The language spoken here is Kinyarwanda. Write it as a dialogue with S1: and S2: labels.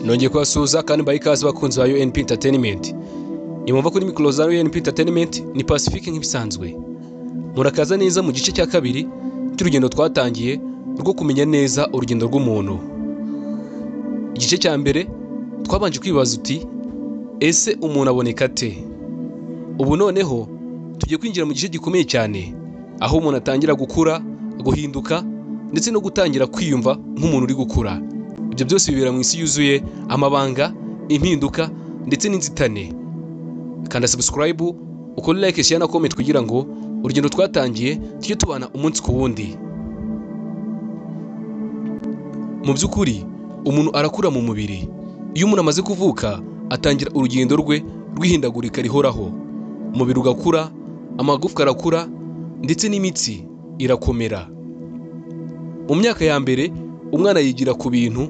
S1: Nongeye kubasuhuza kandi mbaye ikaze bakunzi ba UNP Entertainment. Nimumva kuri mikoro za UNP Entertainment ni Pacifique nk'ibisanzwe. Murakaza neza mu gice cya kabiri cy'urugendo twatangiye rwo kumenya neza urugendo rw'umuntu. Igice cya mbere twabanje kwibaza uti ese umuntu aboneka ate? Ubu noneho tugiye kwinjira mu gice gikomeye cyane aho umuntu atangira gukura, guhinduka ndetse no gutangira kwiyumva nk'umuntu uri gukura. Ibyo byose bibera mu isi yuzuye amabanga, impinduka ndetse n'inzitane. Kanda subscribe, ukore like, share na comment kugira ngo urugendo twatangiye tujye tubana umunsi ku wundi. Mu by'ukuri umuntu arakura mu mubiri. Iyo umuntu amaze kuvuka atangira urugendo rwe rw'ihindagurika rihoraho. Umubiri ugakura, amagufwa arakura ndetse n'imitsi irakomera. Mu myaka ya mbere umwana yigira ku bintu